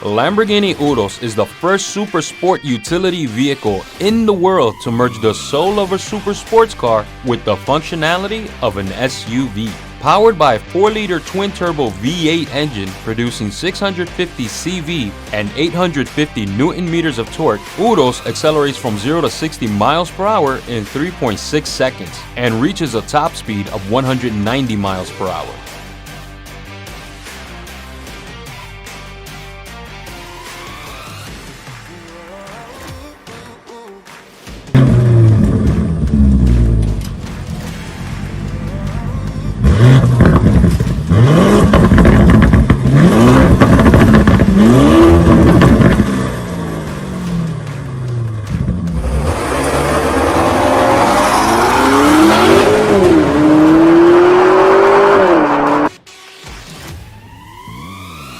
Lamborghini Urus is the first super sport utility vehicle in the world to merge the soul of a super sports car with the functionality of an SUV. Powered by a 4-liter twin-turbo V8 engine producing 650 CV and 850 Newton-meters of torque, Urus accelerates from 0 to 60 miles per hour in 3.6 seconds and reaches a top speed of 190 miles per hour.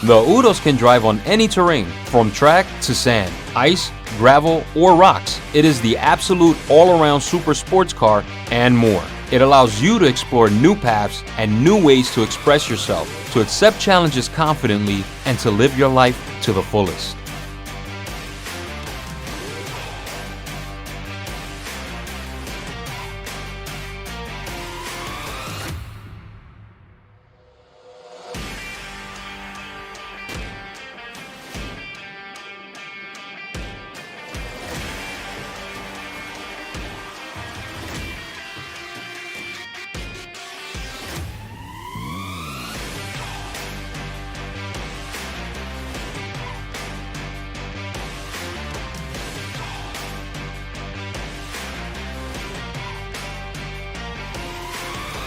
The Urus can drive on any terrain, from track to sand, ice, gravel, or rocks. It is the absolute all-around super sports car and more. It allows you to explore new paths and new ways to express yourself, to accept challenges confidently, and to live your life to the fullest.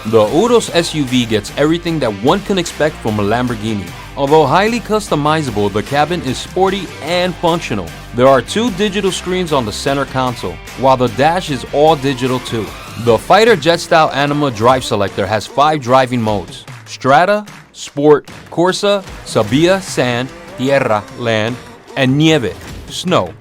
The Urus SUV gets everything that one can expect from a Lamborghini. Although highly customizable, the cabin is sporty and functional. There are 2 digital screens on the center console, while the dash is all digital too. The fighter jet-style Anima drive selector has 5 driving modes: Strata, Sport, Corsa, Sabia, Sand, Tierra, Land, and Nieve, Snow.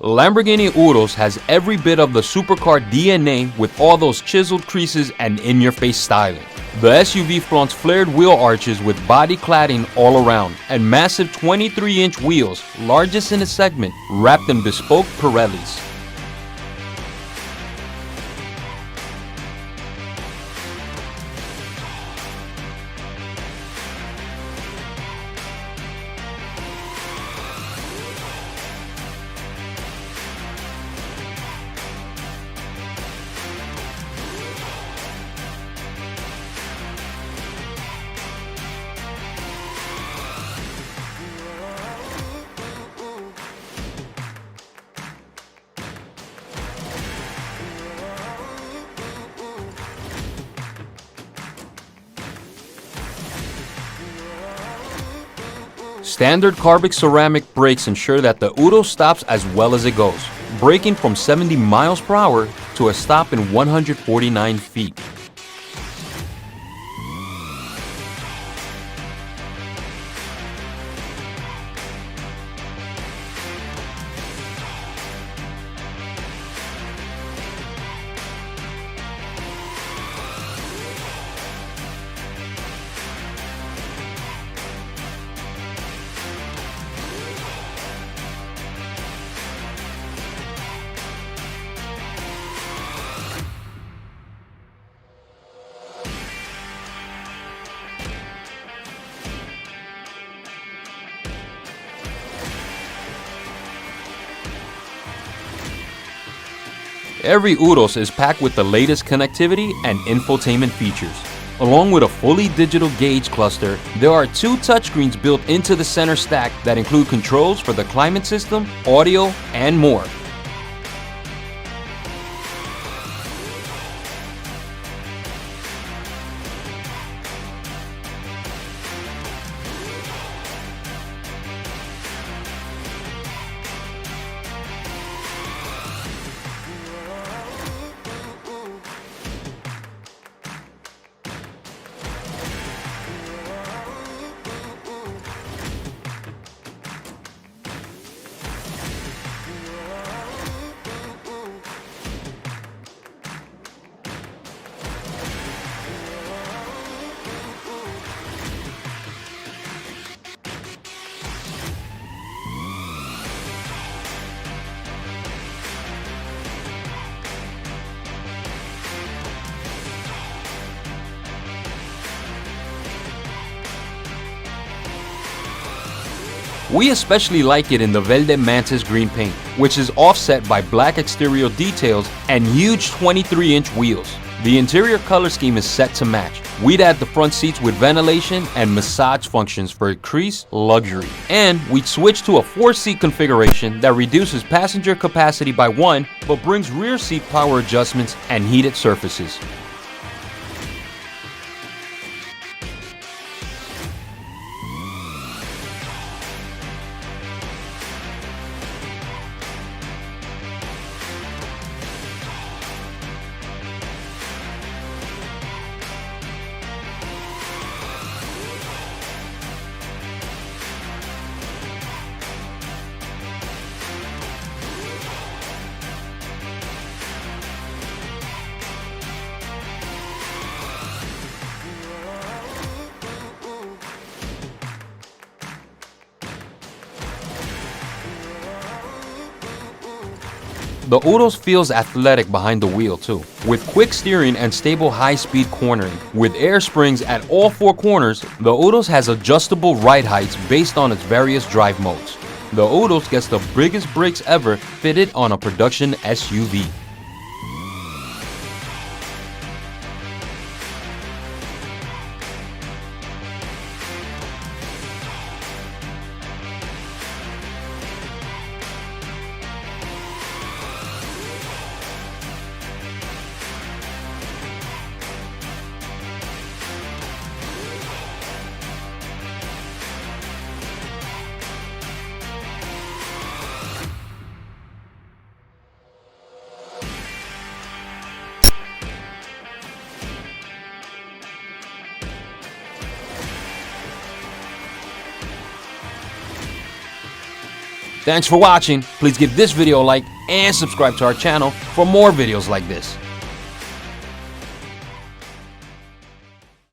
Lamborghini Urus has every bit of the supercar DNA with all those chiseled creases and in-your-face styling. The SUV flaunts flared wheel arches with body cladding all around and massive 23-inch wheels, largest in its segment, wrapped in bespoke Pirellis. Standard carbon ceramic brakes ensure that the Urus stops as well as it goes, braking from 70 miles per hour to a stop in 149 feet. Every Urus is packed with the latest connectivity and infotainment features. Along with a fully digital gauge cluster, there are 2 touchscreens built into the center stack that include controls for the climate system, audio, and more. We especially like it in the Verde Mantis green paint, which is offset by black exterior details and huge 23-inch wheels. The interior color scheme is set to match. We'd add the front seats with ventilation and massage functions for increased luxury. And we'd switch to a 4-seat configuration that reduces passenger capacity by 1 but brings rear seat power adjustments and heated surfaces. The Urus feels athletic behind the wheel too, with quick steering and stable high-speed cornering. With air springs at all 4 corners, the Urus has adjustable ride heights based on its various drive modes. The Urus gets the biggest brakes ever fitted on a production SUV. Thanks for watching. Please give this video a like and subscribe to our channel for more videos like this.